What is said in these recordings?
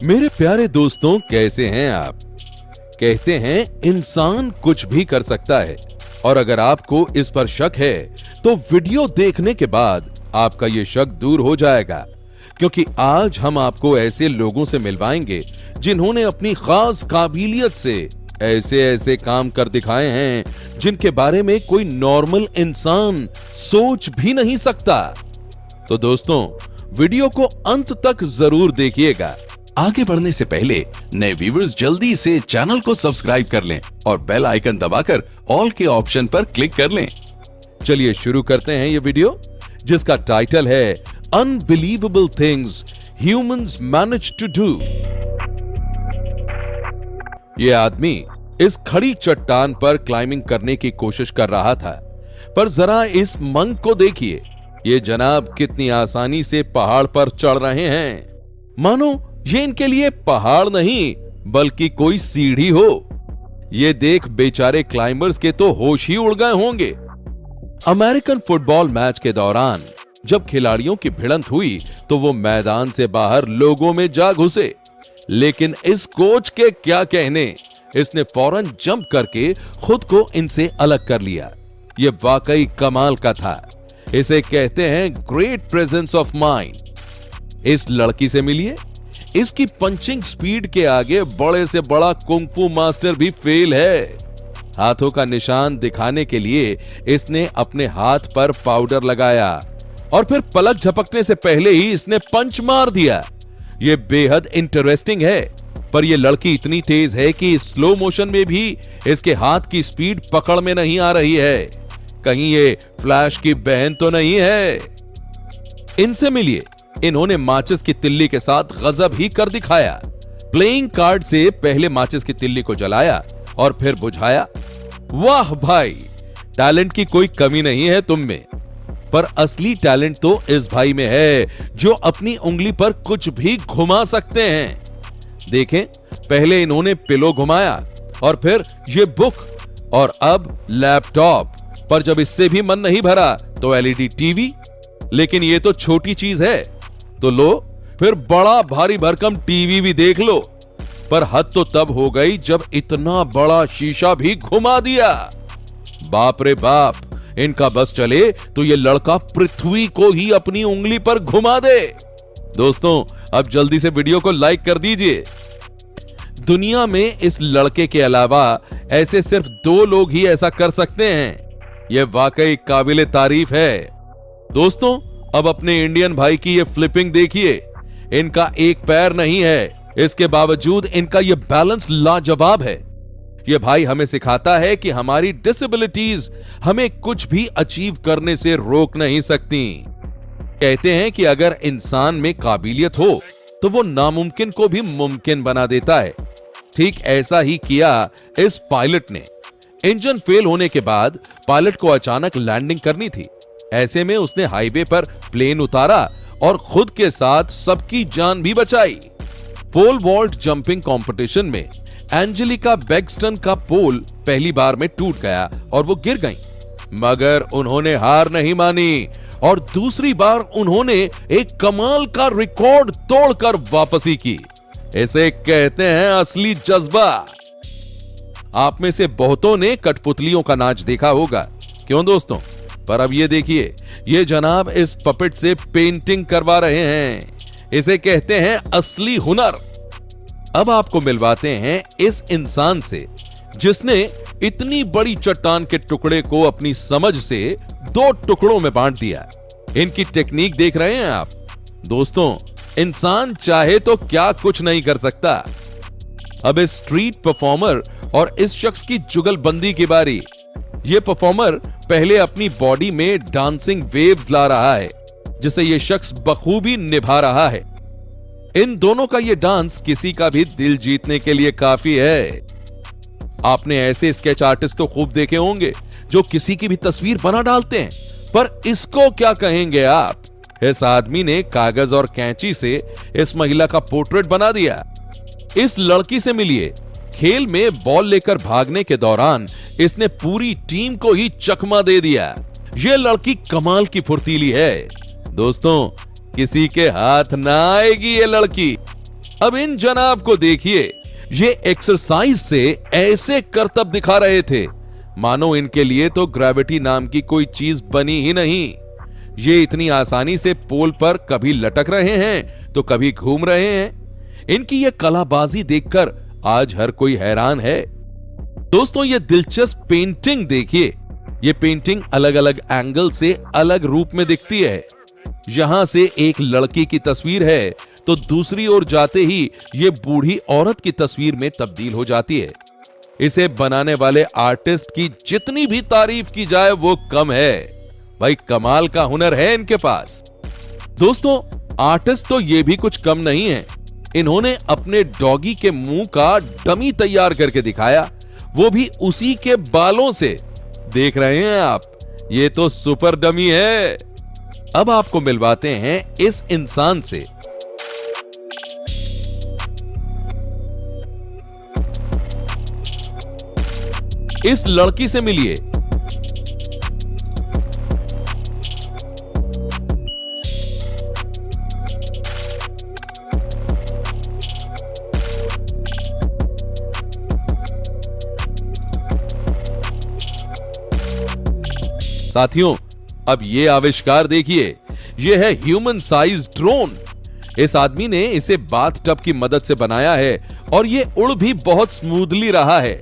मेरे प्यारे दोस्तों, कैसे हैं आप। कहते हैं इंसान कुछ भी कर सकता है और अगर आपको इस पर शक है तो वीडियो देखने के बाद आपका ये शक दूर हो जाएगा, क्योंकि आज हम आपको ऐसे लोगों से मिलवाएंगे जिन्होंने अपनी खास काबिलियत से ऐसे ऐसे काम कर दिखाए हैं जिनके बारे में कोई नॉर्मल इंसान सोच भी नहीं सकता। तो दोस्तों, वीडियो को अंत तक जरूर देखिएगा। आगे बढ़ने से पहले नए व्यूअर्स जल्दी से चैनल को सब्सक्राइब कर लें और बेल आइकन दबाकर ऑल के ऑप्शन पर क्लिक कर लें। चलिए शुरू करते हैं ये वीडियो, जिसका टाइटल है unbelievable things humans manage to do. ये आदमी इस खड़ी चट्टान पर क्लाइंबिंग करने की कोशिश कर रहा था, पर जरा इस मंक को देखिए। ये जनाब कितनी आसानी से पहाड़ पर चढ़ रहे हैं, मानो ये इनके लिए पहाड़ नहीं बल्कि कोई सीढ़ी हो। ये देख बेचारे क्लाइंबर्स के तो होश ही उड़ गए होंगे। अमेरिकन फुटबॉल मैच के दौरान जब खिलाड़ियों की भिड़ंत हुई तो वो मैदान से बाहर लोगों में जा घुसे, लेकिन इस कोच के क्या कहने, इसने फौरन जंप करके खुद को इनसे अलग कर लिया। ये वाकई कमाल का था। इसे कहते हैं ग्रेट प्रेजेंस ऑफ माइंड। इस लड़की से मिलिए, इसकी पंचिंग स्पीड के आगे बड़े से बड़ा कुंग-फू मास्टर भी फेल है। हाथों का निशान दिखाने के लिए इसने अपने हाथ पर पाउडर लगाया और फिर पलक झपकने से पहले ही इसने पंच मार दिया। यह बेहद इंटरेस्टिंग है, पर यह लड़की इतनी तेज है कि स्लो मोशन में भी इसके हाथ की स्पीड पकड़ में नहीं आ रही है। कहीं ये फ्लैश की बहन तो नहीं है। इनसे मिलिए, इन्होंने माचिस की तिल्ली के साथ गजब ही कर दिखाया। प्लेइंग कार्ड से पहले माचिस की तिल्ली को जलाया और फिर बुझाया। वाह भाई, टैलेंट की कोई कमी नहीं है तुम में। पर असली टैलेंट तो इस भाई में है जो अपनी उंगली पर कुछ भी घुमा सकते हैं। देखें, पहले इन्होंने पिलो घुमाया और फिर ये बुक और अब लैपटॉप, पर जब इससे भी मन नहीं भरा तो एलईडी टीवी। लेकिन ये तो छोटी चीज है, तो लो फिर बड़ा भारी भरकम टीवी भी देख लो। पर हद तो तब हो गई जब इतना बड़ा शीशा भी घुमा दिया। बाप रे बाप, इनका बस चले तो ये लड़का पृथ्वी को ही अपनी उंगली पर घुमा दे। दोस्तों, अब जल्दी से वीडियो को लाइक कर दीजिए। दुनिया में इस लड़के के अलावा ऐसे सिर्फ 2 लोग ही ऐसा कर सकते हैं। यह वाकई काबिले तारीफ है। दोस्तों, अब अपने इंडियन भाई की ये फ्लिपिंग देखिए। इनका एक पैर नहीं है, इसके बावजूद इनका ये बैलेंस लाजवाब है। ये भाई हमें सिखाता है कि हमारी डिसेबिलिटीज हमें कुछ भी अचीव करने से रोक नहीं सकती। कहते हैं कि अगर इंसान में काबिलियत हो तो वो नामुमकिन को भी मुमकिन बना देता है। ठीक ऐसा ही किया इस पायलट ने। इंजन फेल होने के बाद पायलट को अचानक लैंडिंग करनी थी। ऐसे में उसने हाईवे पर प्लेन उतारा और खुद के साथ सबकी जान भी बचाई। पोल वॉल्ट जंपिंग कंपटीशन में एंजेलिका बेक्स्टन का पोल पहली बार में टूट गया और वो गिर गईं, मगर उन्होंने हार नहीं मानी और दूसरी बार उन्होंने एक कमाल का रिकॉर्ड तोड़कर वापसी की। इसे कहते हैं असली जज्बा। आप में से बहुतों ने कठपुतलियों का नाच देखा होगा, क्यों दोस्तों? पर अब ये देखिए, ये जनाब इस पपेट से पेंटिंग करवा रहे हैं। इसे कहते हैं असली हुनर। अब आपको मिलवाते हैं इस इंसान से जिसने इतनी बड़ी चट्टान के टुकड़े को अपनी समझ से 2 टुकड़ों में बांट दिया। इनकी टेक्निक देख रहे हैं आप? दोस्तों, इंसान चाहे तो क्या कुछ नहीं कर सकता। अब इस स्ट्रीट परफॉर्मर और इस शख्स की जुगलबंदी की बारी। ये परफॉर्मर पहले अपनी बॉडी में डांसिंग वेव्स ला रहा है, जिसे ये शख्स बखूबी निभा रहा है। इन दोनों का ये डांस किसी का भी दिल जीतने के लिए काफी है। आपने ऐसे स्केच आर्टिस्ट तो खूब देखे होंगे जो किसी की भी तस्वीर बना डालते हैं, पर इसको क्या कहेंगे आप? इस आदमी ने कागज और कैंची से इस महिला का पोर्ट्रेट बना दिया। इस लड़की से मिलिए। खेल में बॉल लेकर भागने के दौरान इसने पूरी टीम को ही चकमा दे दिया। यह लड़की कमाल की फुर्तीली है। दोस्तों, किसी के हाथ ना आएगी ये लड़की। अब इन जनाब को देखिए, ये एक्सरसाइज से ऐसे करतब दिखा रहे थे मानो इनके लिए तो ग्रेविटी नाम की कोई चीज बनी ही नहीं। ये इतनी आसानी से पोल पर कभी लटक रहे हैं तो कभी घूम रहे हैं। इनकी ये कलाबाजी देखकर आज हर कोई हैरान है। दोस्तों, ये दिलचस्प पेंटिंग देखिए। ये पेंटिंग अलग अलग एंगल से अलग रूप में दिखती है। यहां से एक लड़की की तस्वीर है तो दूसरी ओर जाते ही ये बूढ़ी औरत की तस्वीर में तब्दील हो जाती है। इसे बनाने वाले आर्टिस्ट की जितनी भी तारीफ की जाए वो कम है। भाई, कमाल का हुनर है इनके पास। दोस्तों, आर्टिस्ट तो ये भी कुछ कम नहीं है। इन्होंने अपने डॉगी के मुंह का डमी तैयार करके दिखाया, वो भी उसी के बालों से। देख रहे हैं आप, ये तो सुपर डमी है। अब आपको मिलवाते हैं इस इंसान से। इस लड़की से मिलिए। साथियों, अब ये आविष्कार देखिए। ये है ह्यूमन साइज ड्रोन। इस आदमी ने इसे बाथटब की मदद से बनाया है और ये उड़ भी बहुत स्मूथली रहा है।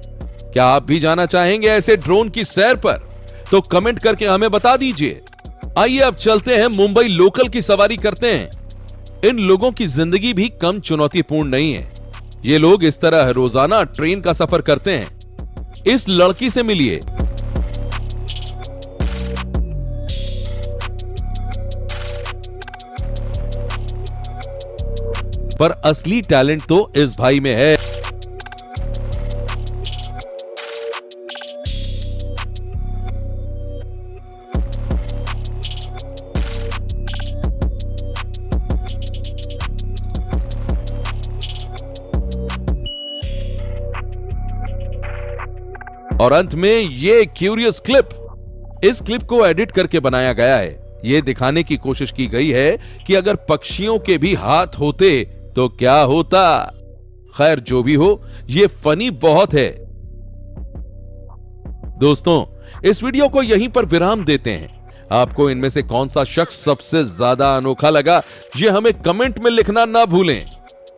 क्या आप भी जाना चाहेंगे ऐसे ड्रोन की सैर पर? तो कमेंट करके हमें बता दीजिए। आइए अब चलते हैं, मुंबई लोकल की सवारी करते हैं। इन लोगों की जिंदगी भी कम चुनौतीपूर्ण नहीं है। ये लोग इस तरह रोजाना ट्रेन का सफर करते हैं। इस लड़की से मिलिए। पर असली टैलेंट तो इस भाई में है। और अंत में ये क्यूरियस क्लिप। इस क्लिप को एडिट करके बनाया गया है। ये दिखाने की कोशिश की गई है कि अगर पक्षियों के भी हाथ होते तो क्या होता। खैर, जो भी हो, ये फनी बहुत है। दोस्तों, इस वीडियो को यहीं पर विराम देते हैं। आपको इनमें से कौन सा शख्स सबसे ज्यादा अनोखा लगा, ये हमें कमेंट में लिखना ना भूलें।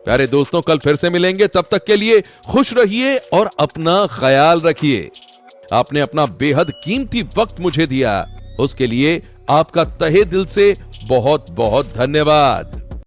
प्यारे दोस्तों, कल फिर से मिलेंगे। तब तक के लिए खुश रहिए और अपना ख्याल रखिए। आपने अपना बेहद कीमती वक्त मुझे दिया, उसके लिए आपका तहे दिल से बहुत बहुत धन्यवाद।